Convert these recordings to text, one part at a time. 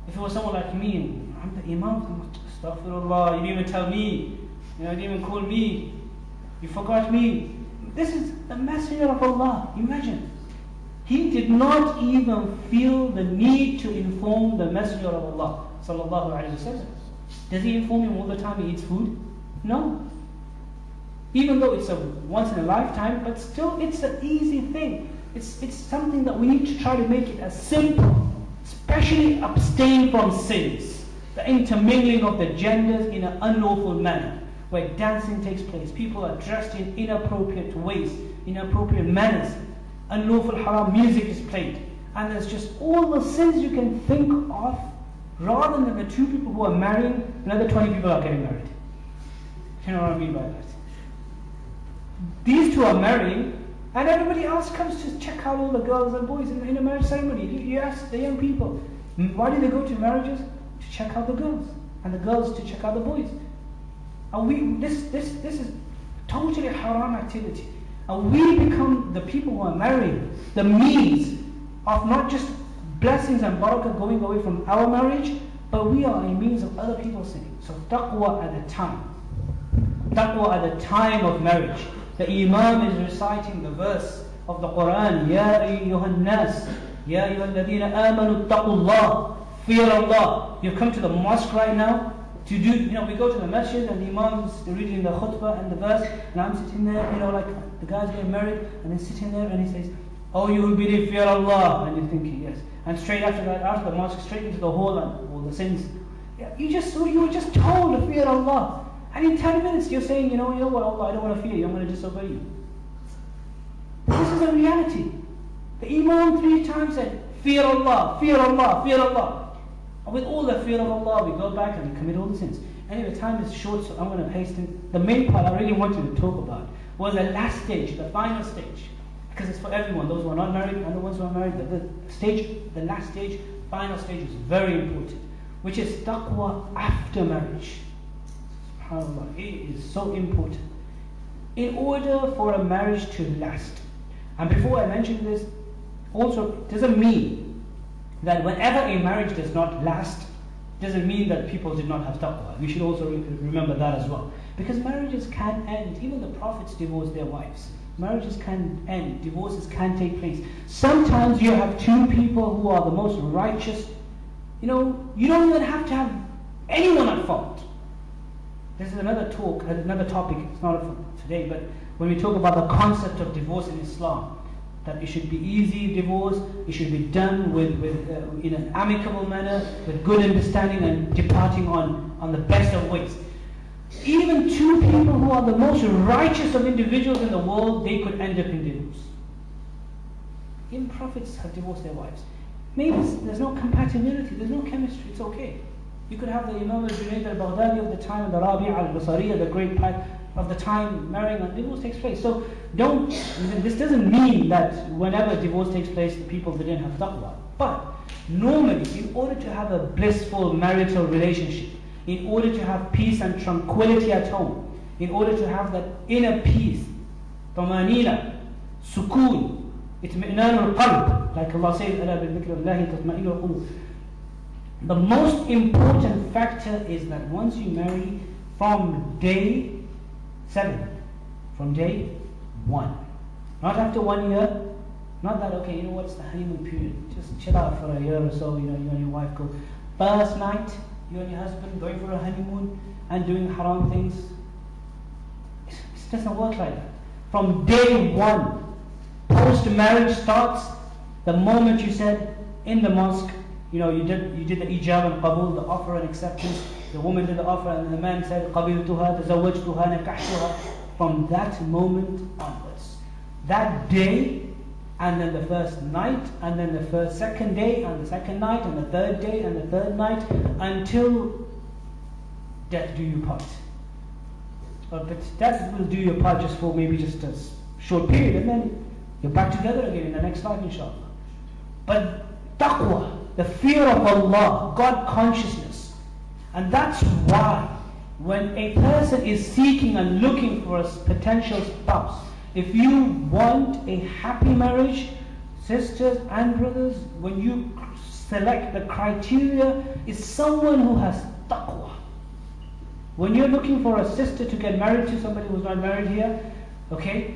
If it was someone like me, I'm the Imam, astaghfirullah, you didn't even tell me, you didn't even call me, you forgot me. This is the Messenger of Allah, imagine. He did not even feel the need to inform the Messenger of Allah, sallallahu alayhi wasallam. Does he inform him all the time he eats food? No. Even though it's a once in a lifetime, but still it's an easy thing. It's something that we need to try to make it as simple, especially abstain from sins. The intermingling of the genders in an unlawful manner, where dancing takes place, people are dressed in inappropriate ways, inappropriate manners, unlawful haram music is played, and there's just all the sins you can think of, rather than the two people who are marrying, another 20 people are getting married. You know what I mean by that? These two are marrying, and everybody else comes to check out all the girls and boys in a marriage ceremony. You ask the young people, why do they go to marriages? To check out the girls, and the girls to check out the boys. And this is totally haram activity. And we become the people who are marrying the means of not just blessings and barakah going away from our marriage, but we are a means of other people sinning. So taqwa at the time. Taqwa at the time of marriage. The Imam is reciting the verse of the Quran, Ya ayyuhan nas, Ya ayyuhal ladhina amanu taqullah, fear Allah. You've come to the mosque right now to do, we go to the masjid and the Imam's reading the khutbah and the verse, and I'm sitting there, like the guy's getting married, and he's sitting there and he says, oh, you will believe, fear Allah. And you're thinking, yes. And straight after that, after the mosque, straight into the hall and all the sins. You were just told to fear Allah. And in 10 minutes you're saying, you know what, Allah, I don't want to fear you, I'm going to disobey you. This is a reality. The Imam 3 times said, fear Allah, fear Allah, fear Allah. And with all the fear of Allah, we go back and we commit all the sins. Anyway, time is short, so I'm going to hasten. The main part I really wanted to talk about was the last stage, the final stage. Because it's for everyone, those who are not married and the ones who are married. The last stage, final stage is very important, which is taqwa after marriage. SubhanAllah, it is so important. In order for a marriage to last, and before I mention this, also it doesn't mean that whenever a marriage does not last, doesn't mean that people did not have taqwa. We should also remember that as well. Because marriages can end, even the prophets divorced their wives. Marriages can end, divorces can take place. Sometimes you have two people who are the most righteous. You don't even have to have anyone at fault. This is another topic, it's not for today, but when we talk about the concept of divorce in Islam, that it should be easy divorce, it should be done in an amicable manner, with good understanding and departing on the best of ways. Even two people who are the most righteous of individuals in the world, they could end up in divorce. Even prophets have divorced their wives. Maybe there's no compatibility, there's no chemistry, it's okay. You could have the Imam al-Junayd al-Baghdadi of the time, and the Rabi' al-Basariya, the great pipe of the time, marrying and divorce takes place. So this doesn't mean that whenever divorce takes place, the people didn't have taqwa. But normally, in order to have a blissful marital relationship, in order to have peace and tranquility at home, in order to have that inner peace, tamanina, sukoon, itmi'nan al-qalb, like Allah says, أَلَا بِالذِّكْرِ اللَّهِ تَطْمَئِنُّ الْقُلُوبُ. The most important factor is that once you marry, from day 7, from day 1, not after 1 year, not that, okay, what's the honeymoon period, just chill out for a year or so, you and your wife go, first night, you and your husband going for a honeymoon and doing haram things. It doesn't work like that. From day 1, post-marriage starts, the moment you said in the mosque, you did the ijab and qabul, the offer and acceptance. The woman did the offer and the man said, qabiltuha, tazawwajtuha, nakahtuha. From that moment onwards, that day, and then the first night, and then the second day, and the second night, and the third day, and the third night, until death do you part. But death will do your part just for maybe just a short period, and then you're back together again in the next life, inshallah. But taqwa, the fear of Allah, God consciousness. And that's why when a person is seeking and looking for a potential spouse, if you want a happy marriage, sisters and brothers, when you select, the criteria is someone who has taqwa. When you're looking for a sister to get married to, somebody who's not married here, okay,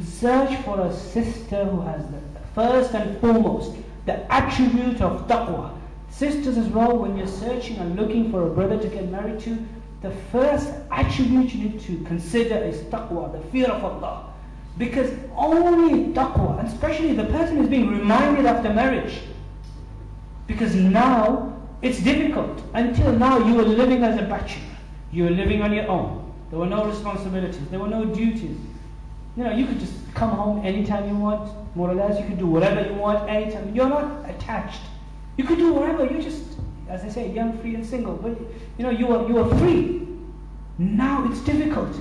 search for a sister who has the first and foremost the attribute of taqwa. Sisters as well, when you're searching and looking for a brother to get married to, the first attribute you need to consider is taqwa, the fear of Allah. Because only taqwa, and especially the person is being reminded after marriage. Because now, it's difficult. Until now, you were living as a bachelor. You were living on your own. There were no responsibilities. There were no duties. You could just come home anytime you want, more or less. You could do whatever you want anytime. You're not attached. You could do whatever. You're just, as I say, young, free, and single. But you are free. Now it's difficult.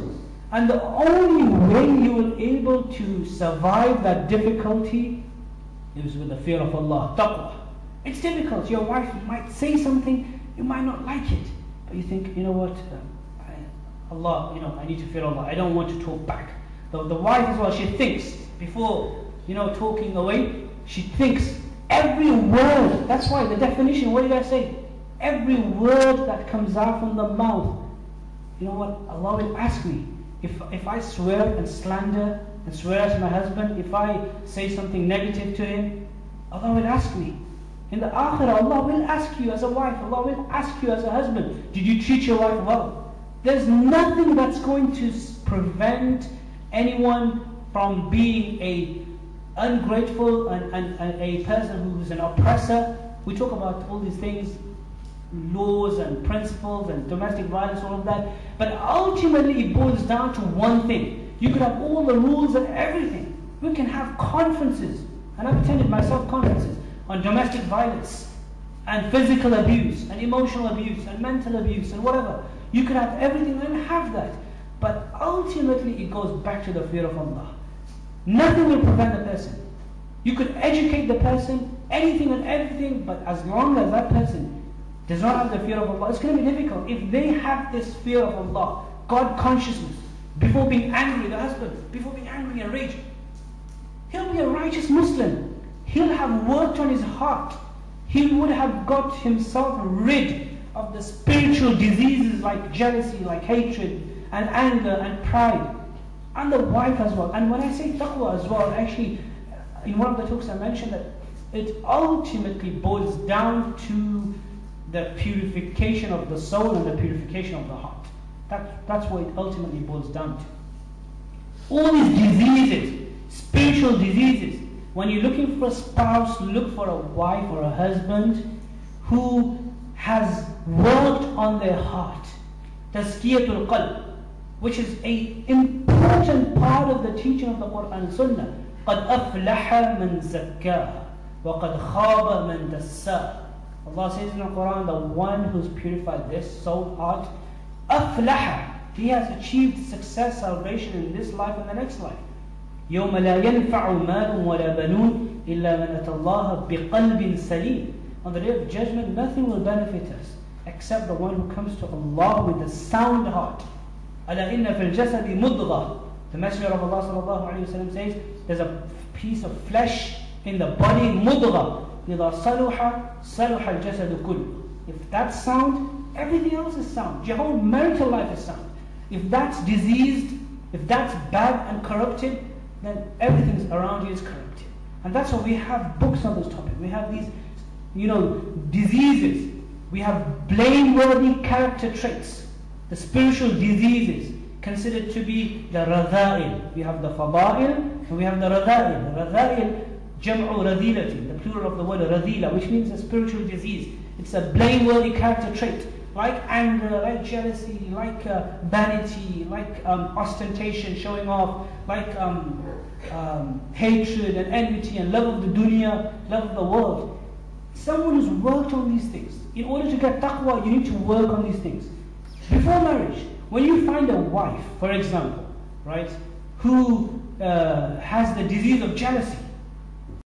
And the only way you will able to survive that difficulty is with the fear of Allah, taqwa. It's difficult. Your wife might say something, you might not like it. But you think, you know what, Allah, I need to fear Allah. I don't want to talk back. The wife as well, she thinks, before, talking away, she thinks every word. That's why the definition, what did I say? Every word that comes out from the mouth, you know what, Allah will ask me. If I swear and slander and swear to my husband, if I say something negative to him, Allah will ask me. In the akhirah, Allah will ask you as a wife, Allah will ask you as a husband, did you treat your wife well? There's nothing that's going to prevent anyone from being a ungrateful and a person who's an oppressor. We talk about all these things, laws and principles and domestic violence, all of that. But ultimately it boils down to one thing. You could have all the rules and everything. We can have conferences, and I've attended myself conferences on domestic violence and physical abuse and emotional abuse and mental abuse and whatever. You could have everything and have that. But ultimately it goes back to the fear of Allah. Nothing will prevent the person. You could educate the person, anything and everything, but as long as that person does not have the fear of Allah, it's going to be difficult. If they have this fear of Allah, God consciousness, before being angry, the husband, before being angry and rage, he'll be a righteous Muslim. He'll have worked on his heart. He would have got himself rid of the spiritual diseases like jealousy, like hatred, and anger, and pride. And the wife as well. And when I say taqwa as well, actually, in one of the talks I mentioned that it ultimately boils down to the purification of the soul and the purification of the heart. That's what it ultimately boils down to. All these diseases, spiritual diseases, when you're looking for a spouse, look for a wife or a husband who has worked on their heart. Tazkiyatul qalb, which is an important part of the teaching of the Quran and Sunnah. قَدْ أَفْلَحَ مَنْ زَكَّاهَا وَقَدْ خَابَ مَنْ دَسَّاهَا. Allah says in the Quran, the one who's purified this soul, heart, أَفْلَحَ, he has achieved success, salvation in this life and the next life. يَوْمَ لَا يَنْفَعُ مَالٌ وَلَا بَنُونَ إِلَّا مَنْ أَتَى اللَّهَ بِقَلْبٍ سَلِيمٍ. On the day of judgment, nothing will benefit us except the one who comes to Allah with a sound heart. أَلَا إِنَّ فِي الْجَسَدِ مُضْغَةً. The Messenger of Allah sallallahu alayhi wa sallam says, there's a piece of flesh in the body, مُضْغَةً. إِذَا صَلُحَ صَلُحَ الْجَسَدُ كُلُّهُ. If that's sound, everything else is sound. Your whole marital life is sound. If that's diseased, if that's bad and corrupted, then everything around you is corrupted. And that's why we have books on this topic. We have these, diseases. We have blameworthy character traits. The spiritual diseases considered to be the radha'il. We have the fada'il and we have the radha'il. The radha'il, jam'u radhilati, the plural of the word radhila, which means a spiritual disease. It's a blameworthy character trait. Like anger, like jealousy, like vanity, like ostentation, showing off, like hatred and enmity and love of the dunya, love of the world. Someone who's worked on these things. In order to get taqwa, you need to work on these things. Before marriage, when you find a wife, for example, right, who has the disease of jealousy,